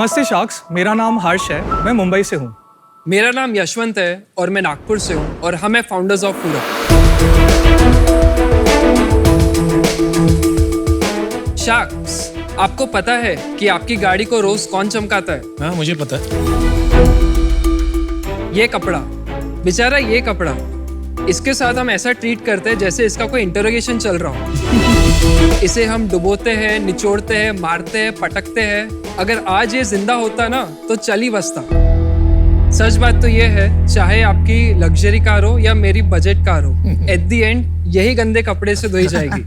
नमस्ते शार्क्स, मेरा नाम हर्ष है, मैं मुंबई से हूँ। मेरा नाम यशवंत है और मैं नागपुर से हूँ और हम हैं फाउंडर्स ऑफ हुरा। शार्क्स, आपको पता है कि आपकी गाड़ी को रोज कौन चमकाता है? हाँ, मुझे पता है। ये कपड़ा, बेचारा ये कपड़ा, इसके साथ हम ऐसा ट्रीट करते हैं जैसे इसका कोई इंटरोगेशन चल रहा हो। इसे हम डुबोते हैं, निचोड़ते हैं, मारते हैं, पटकते हैं। अगर आज ये जिंदा होता ना तो चल ही बसता। सच बात तो ये है, चाहे आपकी लग्जरी कार हो या मेरी बजट कार हो, एट द एंड यही गंदे कपड़े से धोई जाएगी।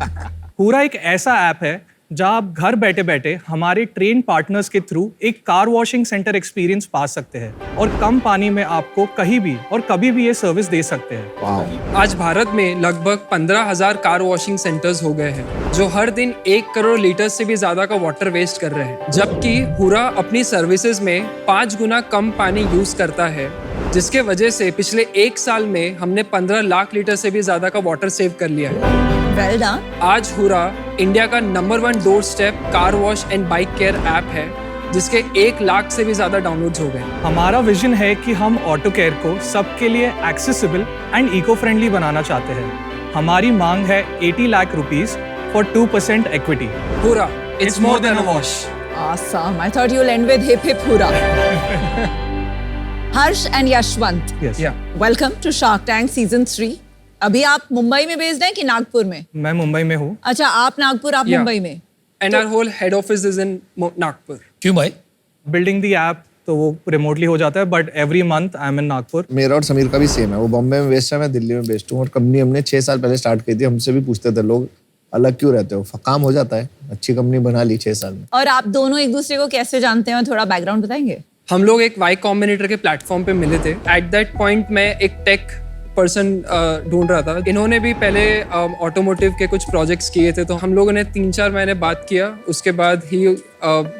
हुरा एक ऐसा ऐप है जहां आप घर बैठे बैठे हमारे ट्रेन पार्टनर्स के थ्रू एक कार वॉशिंग सेंटर एक्सपीरियंस पा सकते हैं और कम पानी में आपको कहीं भी और कभी भी ये सर्विस दे सकते हैं। आज भारत में लगभग 15,000 कार वॉशिंग सेंटर्स हो गए हैं जो हर दिन 1 करोड़ लीटर से भी ज्यादा का वाटर वेस्ट कर रहे हैं, जबकि हुरा अपनी सर्विसेज में 5 गुना कम पानी यूज करता है, जिसके वजह से पिछले 1 साल में हमने 15 लाख लीटर से भी ज्यादा का वाटर सेव कर लिया है। Well done. आज हुरा इंडिया का number 1 door step car wash and bike care app है, जिसके 1 लाख से भी ज्यादा डाउनलोड्स हो गए। हमारा विजन है कि हम ऑटो केयर को सबके लिए एक्सेसिबल एंड इको फ्रेंडली बनाना चाहते हैं। हमारी मांग है 80 lakh rupees for 2% equity. Hurrah, it's more than a wash. Awesome. I thought you'll end with hip hip hurrah. Harsh and Yashwant. Yes. Yeah. Welcome to Shark Tank Season 3. अभी आप मुंबई में based हैं कि नागपुर में? मैं मुंबई में हूँ। अच्छा, आप नागपुर, आप मुंबई में। And our whole head office is in Nagpur. क्यों भाई? बिल्डिंग दी ऐप तो वो रिमोटली हो जाता है, but every month I am in Nagpur. मेरा और समीर का भी सेम है, वो बॉम्बे में बेस्ड है, मैं दिल्ली में बेस्ड हूँ और कंपनी हमने 6 साल पहले स्टार्ट की थी। हमसे भी पूछते थे लोग, अलग क्यों रहते हो? काम हो जाता है, अच्छी कंपनी बना ली 6 साल में। और आप दोनों एक दूसरे को कैसे जानते हैं, थोड़ा बैकग्राउंड बताएंगे? हम लोग एक वाई कॉम्बिनेटर के प्लेटफॉर्म पे मिले थे। एट दैट पॉइंट मैं एक टेक पर्सन ढूंढ रहा था। इन्होंने भी पहले ऑटोमोटिव के कुछ प्रोजेक्ट्स किए थे, तो हम लोगों ने 3-4 महीने बात किया। उसके बाद ही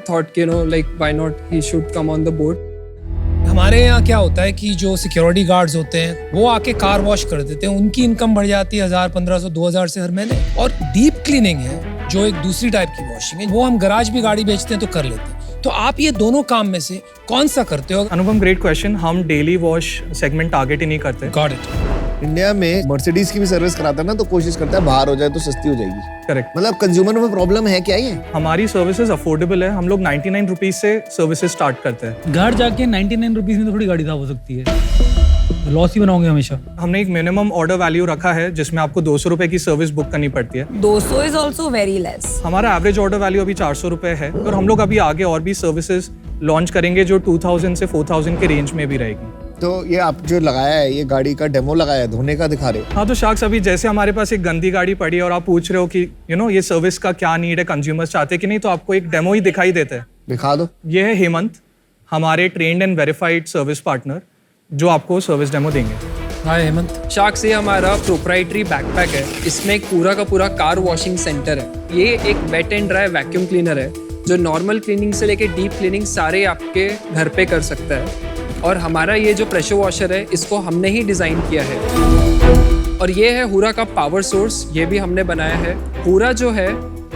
थॉट कि like why not he should come on the board. हमारे यहाँ क्या होता है कि जो सिक्योरिटी गार्ड्स होते हैं वो आके कार वॉश कर देते हैं, उनकी इनकम बढ़ जाती है 1000, 1500, 2000 से हर महीने। और डीप क्लीनिंग है जो एक दूसरी टाइप की वॉशिंग है, वो हम गराज भी गाड़ी बेचते हैं तो कर लेते हैं। तो आप ये दोनों काम में से कौन सा करते हो? अनुपम, ग्रेट क्वेश्चन। हम डेली वॉश सेगमेंट टारगेट ही नहीं करते। Got it. इंडिया में मर्सिडीज की भी सर्विस कराता है ना, तो कोशिश करता है बाहर हो जाए तो सस्ती हो जाएगी। करेक्ट। मतलब कंज्यूमर में प्रॉब्लम है क्या ये? हमारी सर्विसेज अफोर्डेबल है। हम लोग 99 रुपीज से सर्विसेज स्टार्ट करते हैं। घर जाके 99 रुपीज में थोड़ी गाड़ी साफ हो सकती है, लॉस ही बनाओगे हमेशा। हमने एक मिनिमम ऑर्डर वैल्यू रखा है जिसमें आपको 200 रुपए की सर्विस बुक करनी पड़ती है। 200 इज ऑल्सो वेरी लेस। हमारा एवरेज ऑर्डर वैल्यू अभी 400 रुपए है और हम लोग अभी आगे और भी सर्विसेज लॉन्च करेंगे जो 2000 से 4000 के रेंज में भी रहेगी। तो ये आप जो लगाया है, ये गाड़ी का डेमो लगाया है, धोने का दिखा रहे हो? हाँ, तो शार्क्स, अभी जैसे हमारे पास एक गंदी गाड़ी पड़ी है और आप पूछ रहे हो कि ये सर्विस का क्या नीड है, कंज्यूमर्स चाहते कि नहीं, तो आपको एक डेमो ही दिखाई देता है। दिखा दो। ये है हेमंत, हमारे trained and verified service partner, जो आपको सर्विस डेमो देंगे। हाय हेमंत। शार्क्स, ये हमारा प्रोप्राइटरी बैकपैक है। इसमें एक पूरा का पूरा कार वॉशिंग सेंटर है। ये एक wet and dry vacuum cleaner है जो नॉर्मल क्लीनिंग से लेके डीप क्लीनिंग सारे आपके घर पे कर सकता है। और हमारा ये जो प्रेशर वॉशर है, इसको हमने ही डिज़ाइन किया है। और ये है हुरा का पावर सोर्स, ये भी हमने बनाया है। हुरा जो है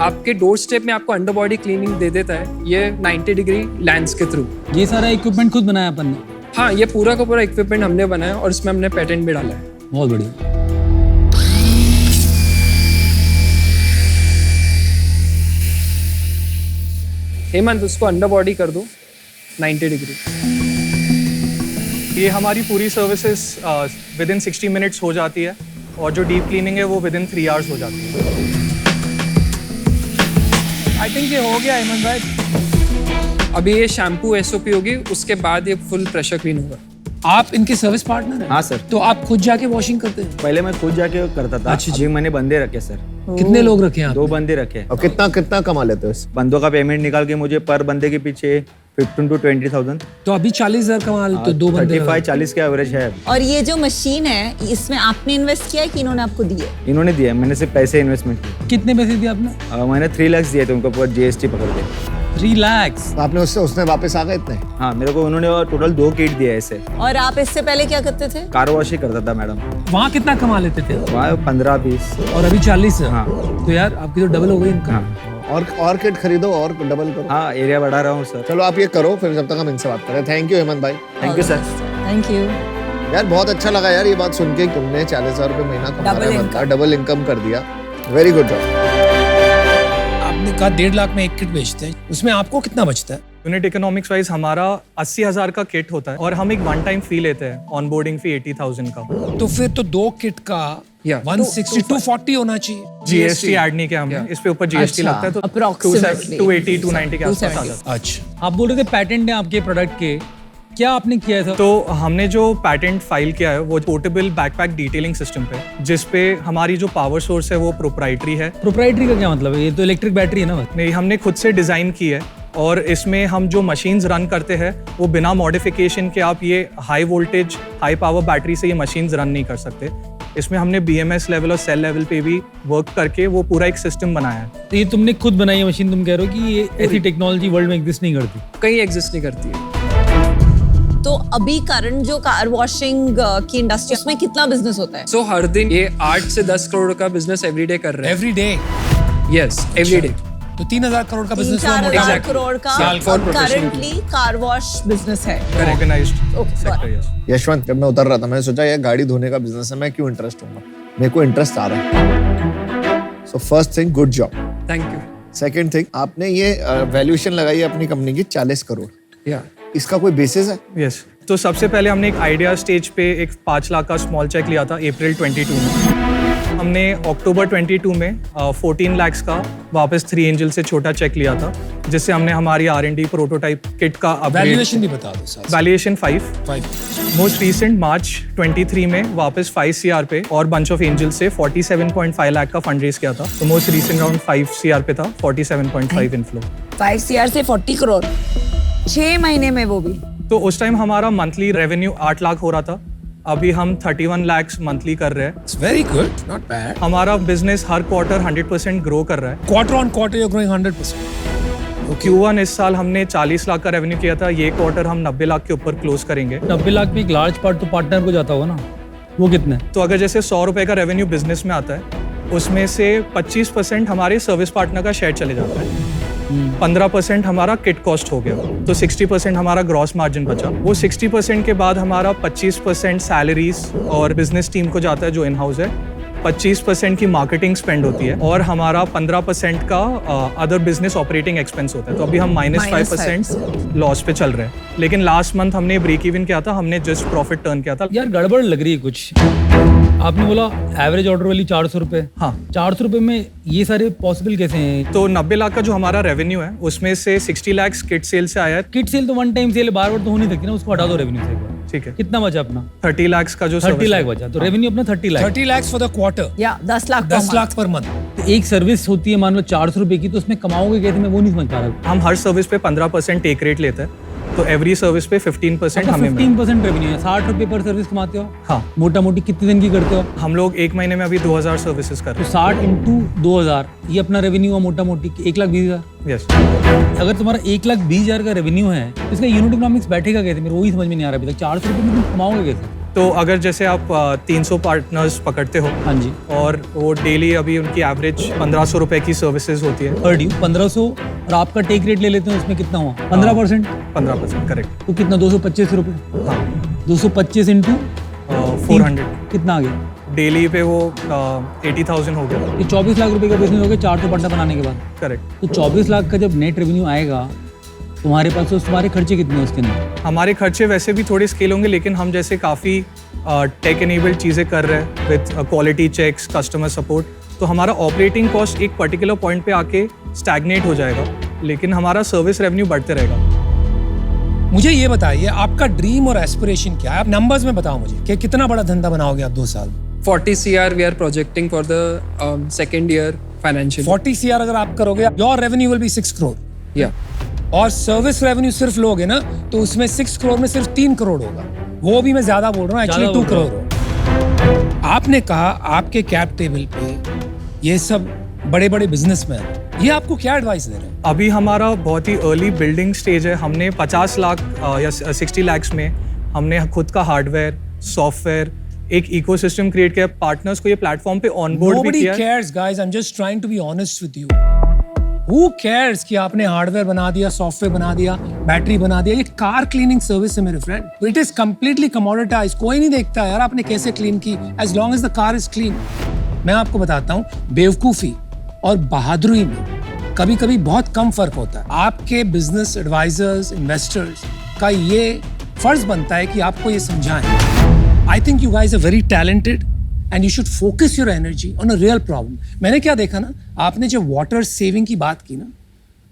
आपके डोर स्टेप में आपको अंडर बॉडी क्लीनिंग दे देता है, ये 90 डिग्री लेंस के थ्रू। ये सारा इक्विपमेंट खुद बनाया अपन ने? हाँ, ये पूरा का पूरा इक्विपमेंट हमने बनाया और इसमें हमने पेटेंट भी डाला है। बहुत बढ़िया। हेमंत, उसको अंडर बॉडी कर दो 90 डिग्री। ये हमारी पूरी सर्विसेज विद इन 60 मिनट्स हो जाती है और जो डीप क्लीनिंग है वो विद इन 3 आवर्स हो जाती है। आई थिंक ये हो गया हेमंत भाई। अभी ये शैम्पू एसओपी होगी, उसके बाद ये फुल प्रेशर क्लीन होगा। आप इनके सर्विस पार्टनर हैं? हाँ सर। तो आप खुद जाके वॉशिंग करते हैं? पहले मैं खुद जाके करता था। अच्छा जी। अभी मैंने बंदे रखे सर। कितने लोग रखे हैं? 2 बंदे रखे। और कितना कमा लेते हो इस? बंदों का पेमेंट निकाल के मुझे पर बंदे के पीछे 15 to 20,000। तो अभी 40,000 कमा लेते हो 2 बंदे? 35-40 के एवरेज है। और ये जो मशीन है, इसमें आपने इन्वेस्ट किया है कि इन्होंने आपको दी है? इन्होंने दिया, मैंने सिर्फ पैसे इन्वेस्टमेंट किए। कितने पैसे दिए आपने? मैंने 3 लाख दिए थे उनको पूरा GST पकड़ के। 3 लाख? तो आपने उसने वापस आ गए इतने? हाँ, मेरे को उन्होंने टोटल 2 किट दिया ऐसे। और आप इससे पहले क्या करते थे? कार वॉश ही करता था मैडम। वहाँ कितना कमा लेते थे? वहाँ 15-20। और अभी 40 है? हाँ। तो यार आपकी तो डबल हो गई इनकम। हाँ। और किट खरीदो और डबल करो। हाँ एरिया बढ़ा रहा हूँ सर। चलो आप ये करो, फिर जब तक हम इनसे बात करें। थैंक यू हेमंत भाई। Thank you sir. Thank you. यार बहुत अच्छा लगा यार ये बात सुन के, तुमने 40,000 रुपए महीना कमा Double रहा है, income। डबल इनकम कर दिया। Very good job. आपने कहा 1.5 लाख में एक किट बेचते हैं, उसमें आपको कितना बचता है? यूनिट इकोनॉमिक्स वाइज हमारा 80,000 का किट होता है और हम एक वन टाइम फी लेते हैं, ऑनबोर्डिंग फी 80,000 का। तो फिर तो 2 किट का Yeah. 160 240 होना चाहिए। जीएसटी ऐड नहीं किया हमने, इस पे ऊपर जीएसटी अच्छा, लगता है तो approximately 280 290 के आसपास आ जाता है। अच्छा, आप बोल रहे थे पैटेंट है आपके प्रोडक्ट के, क्या आपने किया है सर? तो हमने जो पैटेंट फाइल किया है वो पोर्टेबल बैकपैक डिटेलिंग सिस्टम पे, जिसपे हमारी जो पावर सोर्स है वो प्रोप्राइटरी है। प्रोप्राइटरी का क्या मतलब है? ये तो इलेक्ट्रिक बैटरी है ना बस। नहीं, हमने खुद से डिजाइन की है और इसमें हम जो मशीन्स रन करते हैं वो बिना मॉडिफिकेशन के आप ये high voltage high power battery से ये मशीन्स रन नहीं कर सकते। इसमें हमने BMS लेवल और सेल लेवल पे भी वर्क करके वो पूरा एक सिस्टम बनाया है। तो ये तुमने खुद बनाई है मशीन, तुम कह रहे हो कि ये ऐसी टेक्नोलॉजी वर्ल्ड में एग्जिस्ट नहीं करती? कहीं एग्जिस्ट नहीं करती है। तो अभी करंट जो कार वॉशिंग की इंडस्ट्री उसमें कितना बिजनेस होता है? सो हर दिन ये 8 से 10 करोड़ का बिजनेस एवरीडे कर रहे हैं। Every day. Yes, everyday. तो 3,000 करोड़ का बिजनेस 3-4 Exactly. करोड़ का साल for professional currently car wash business है। Organized Okay, sector, yes. Yashwant, जब मैं उतर रहा था मैंने सोचा यार गाड़ी धोने का बिजनेस है, मैं क्यों इंटरेस्ट हूँ, मेरे को इंटरेस्ट आ रहा है। So first thing, good job. Thank you. Second thing, आपने ये वैल्यूएशन लगाई है अपनी कंपनी की 40 करोड़, या इसका कोई बेसिस है? यस, तो सबसे पहले हमने एक आइडिया स्टेज पे एक 5 लाख का स्मॉल चेक लिया था अप्रैल 22 में। हमने अक्टूबर 22 में 14 लाख का वापस 3 एंजल से छोटा चेक लिया था, जिससे हमने हमारी R&D प्रोटोटाइप किट का वैल्यूएशन भी बता दो साथ। वैल्यूएशन 5। 5। मोस्ट रीसेंट मार्च 23 में वापस 5 CR पे और बंच ऑफ एंजल से 47.5 लाख का फंड रेज किया था। तो मोस्ट रीसेंट राउंड 5 CR पे था, 47.5 इनफ्लो। 5 CR से 40 करोड़ 6 महीने में, वो भी। तो उस टाइम हमारा मंथली रेवेन्यू 8 लाख हो रहा था, अभी हम 31 लाख मंथली कर रहे हैं। It's very good, not bad. हमारा बिजनेस हर क्वार्टर 100% ग्रो कर रहा है। Quarter on quarter you are growing 100%। Q1 इस साल हमने 40 लाख का रेवेन्यू किया था, ये क्वार्टर हम 90 लाख के ऊपर क्लोज करेंगे। 90 लाख में एक लार्ज पार्ट तो पार्टनर को जाता होगा ना, वो कितना है? तो अगर जैसे 100 रुपए का रेवेन्यू बिजनेस में आता है, उसमें से 25% हमारे सर्विस पार्टनर का शेयर चले जाता है, 15% हमारा किट कॉस्ट हो गया, तो 60% हमारा ग्रॉस मार्जिन बचा। वो 60% के बाद हमारा 25% सैलरीज और बिजनेस टीम को जाता है जो इन हाउस है, 25% की मार्केटिंग स्पेंड होती है और हमारा 15% का अदर बिजनेस ऑपरेटिंग एक्सपेंस होता है। तो अभी हम -5% लॉस पे चल रहे हैं, लेकिन लास्ट मंथ हमने ब्रेक इवन किया था, हमने जस्ट प्रॉफिट टर्न किया था। यार गड़बड़ लग रही है कुछ। आपने बोला एवरेज ऑर्डर वैल्यू 400 रुपए। हाँ, 400 रुपए में ये सारे पॉसिबल कैसे हैं? तो 90 लाख का जो हमारा रेवेन्यू है उसमें से 60 लाख किट सेल से आया है। किट सेल तो वन टाइम सेल बार बार तो हो नहीं सकती ना, उसको हटा दो रेवेन्यू से एक बार। ठीक है, कितना बचा अपना? 30 लाख का जो 30 service लाख है। बचा, तो रेवेन्यू अपना 30 lakh. 30 lakhs for the quarter, या 10 लाख 10 लाख पर मंथ। तो एक सर्विस होती है मान लो 400 रुपए की, तो उसमें कमाओगे कैसे? मैं वो नहीं समझ पा रहा। हम हर सर्विस पे 15% टेक रेट लेते हैं, तो एवरी सर्विस पे 15% हमें मिलता 15% रेवेन्यू है, 60 रुपए पर सर्विस कमाते हो। है। हाँ, मोटा मोटी कितने दिन की करते हो? हम लोग एक महीने में अभी 2000 सर्विसेज कर तो रहे 60 इंटू 2000 ये अपना रेवेन्यू हुआ मोटा मोटी 1,20,000। हैं। यस, अगर तुम्हारा 1,20,000 का रेवेन्यू है तो इसका यूनिट इकोनॉमिक्स बैठेगा कैसे? मेरे वही समझ में नहीं आ रहा अभी तक। 400 रुपए में तुम कमाओगे कैसे? तो अगर जैसे आप 300 पार्टनर्स पकड़ते हो हाँ जी, और वो डेली अभी उनकी एवरेज 1500 रुपए की सर्विसेज होती है। पर ड्यू 1500 और आपका टेक रेट ले लेते हैं, उसमें कितना हुआ? 15%। 15%, करेक्ट। तो कितना? 225 रुपए। हाँ, 225 इंटू 400 कितना आ गया? डेली पे वो 80,000 हो गया। ये 24 लाख रुपए का बिजनेस हो गया 400 पार्टनर बनाने के बाद। करेक्ट। तो 24 लाख का जब नेट रेवेन्यू आएगा तुम्हारे पास, तो तुम्हारे खर्चे कितने हैं उसके अंदर? हमारे खर्चे वैसे भी थोड़े स्केल होंगे, लेकिन हम जैसे काफ़ी टेक एनेबल्ड चीज़ें कर रहे हैं with quality checks, customer support, तो हमारा ऑपरेटिंग कॉस्ट एक पर्टिकुलर पॉइंट पे आके स्टैग्नेट हो जाएगा, लेकिन हमारा सर्विस रेवेन्यू बढ़ते रहेगा। मुझे ये बताइए आपका ड्रीम और एस्पिरेशन क्या है? आप नंबर्स में बताओ मुझे कि कितना बड़ा धंधा बनाओगे आप 2 साल? 40 CR we are projecting for the second year financial. 40 CR अगर आप करोगे, your revenue will be 6 crore. Yeah. और सर्विस रेवेन्यू सिर्फ लोगे ना तो उसमें 6 करोड़ में सिर्फ 3 करोड़ होगा। वो भी मैं ज्यादा बोल रहा हूँ, एक्चुअली 2 करोड़ हो। आपने कहा आपके कैप टेबल पे ये सब बड़े बड़े बिजनेसमैन, ये आपको क्या एडवाइस दे रहे हैं? अभी हमारा बहुत ही अर्ली बिल्डिंग स्टेज है। हमने 50 लाख या 60 लाख में हमने खुद का हार्डवेयर, सॉफ्टवेयर, एक इकोसिस्टम क्रिएट किया, पार्टनर्स को ये प्लेटफॉर्म पे ऑनबोर्ड भी Nobody किया। cares, guys. I'm just trying to be honest with you. Who cares कि आपने हार्डवेयर बना दिया, सॉफ्टवेयर बना दिया, बैटरी बना दिया? ये कार क्लीनिंग सर्विस है मेरे friend. It is completely commoditized. कोई नहीं देखता यार आपने कैसे क्लीन की, as long as the car is clean. मैं आपको बताता हूँ, बेवकूफी और बहादुरी में कभी कभी बहुत कम फर्क होता है। आपके बिजनेस एडवाइजर्स, इन्वेस्टर्स का ये फर्ज बनता है कि आपको ये समझाएं। I think you guys are very talented and you should focus your energy on a real problem. मैंने क्या देखा ना, आपने जब वाटर सेविंग की बात की ना,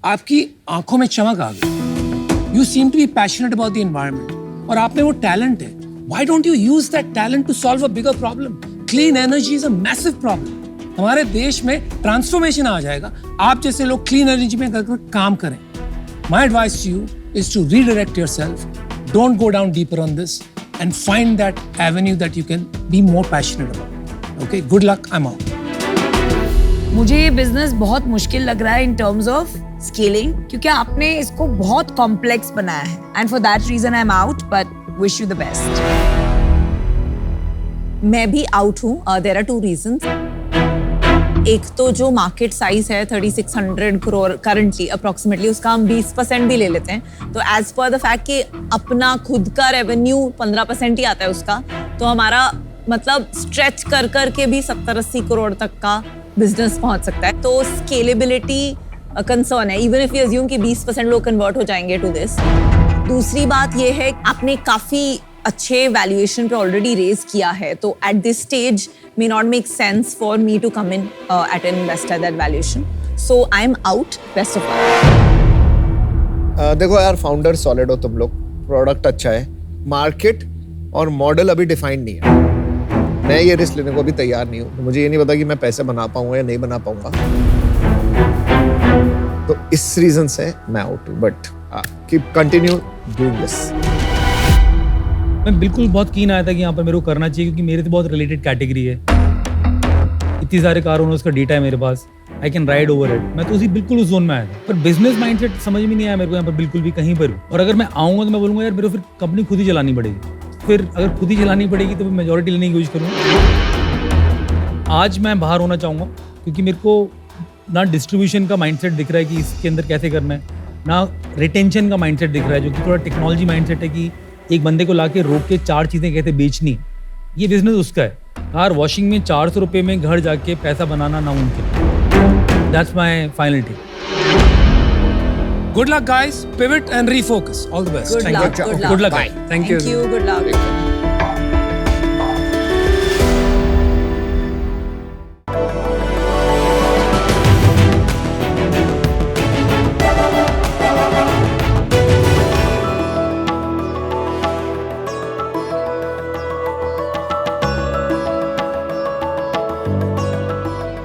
आपकी आंखों में चमक आ गई। You seem to be passionate about the environment और आप में वो टैलेंट है। Why don't you use that talent to solve a bigger problem? Clean energy is a massive problem. हमारे देश में ट्रांसफॉर्मेशन आ जाएगा आप जैसे लोग क्लीन एनर्जी में काम करें। My advice to you is to redirect yourself, don't go down deeper on this and find that avenue that you can be more passionate about. Okay, good luck. I'm out. मुझे ये business बहुत मुश्किल लग रहा है in terms of scaling, क्योंकि आपने इसको बहुत कॉम्प्लेक्स बनाया है and for that reason I am out, but wish you the best. मैं भी आउट हूँ। There are 2 reasons. एक तो जो मार्केट साइज है 3600 करोड़ करंटली अप्रोक्सीमेटली, उसका हम 20% भी ले लेते हैं, तो एज पर द फैक्ट कि अपना खुद का रेवेन्यू 15% ही आता है उसका, तो हमारा मतलब स्ट्रेच कर कर के भी 70-80 करोड़ तक का बिजनेस पहुंच सकता है। तो स्केलेबिलिटी कंसर्न है, इवन इफ यू अज्यूम कि 20% लोग कन्वर्ट हो जाएंगे टू दिस। दूसरी बात ये है, आपने काफी अच्छे वैल्यूएशन पे ऑलरेडी रेज किया है, तो at this stage may not make sense for me to come in at an investor that valuation. So I'm out. Best of luck. देखो यार, फाउंडर सॉलिड हो तुम लोग, प्रोडक्ट अच्छा है, मार्केट और मॉडल अभी डिफाइंड नहीं है। मैं ये रिस्क लेने को अभी तैयार नहीं हूँ। मुझे ये नहीं पता कि मैं पैसे बना पाऊंगा या नहीं बना पाऊंगा, तो इस रीजन से मैं आउट हूँ। But keep continue doing this. मैं बिल्कुल बहुत कीन आया था कि यहाँ पर मेरे को करना चाहिए, क्योंकि मेरे तो बहुत रिलेटेड कैटेगरी है। इतनी सारे कार ओनर्स का डेटा है मेरे पास, I can ride over it. मैं तो बिल्कुल उस जोन में आया था, पर बिजनेस माइंडसेट समझ में नहीं आया मेरे को यहाँ पर बिल्कुल भी, कहीं पर भी। और अगर मैं आऊँगा तो मैं बोलूँगा यार मेरे को फिर कंपनी खुद ही चलानी पड़ेगी। फिर अगर खुद ही चलानी पड़ेगी तो मेजोरिटी लेने की कोशिश करूँगा। आज मैं बाहर होना चाहूँगा, क्योंकि मेरे को ना डिस्ट्रीब्यूशन का माइंडसेट दिख रहा है कि इसके अंदर कैसे करना है, ना रिटेंशन का माइंडसेट दिख रहा है, जो कि थोड़ा टेक्नोलॉजी माइंडसेट है कि एक बंदे को लाके रोक के 4 चीजें कहते बेचनी। ये बिजनेस उसका है। कार वॉशिंग में 400 रुपये में घर जाके पैसा बनाना नामुमकिन। That's my final take. Good luck, guys. Pivot and refocus. All the best. Good luck. Good luck. Good luck. Thank you. Good luck.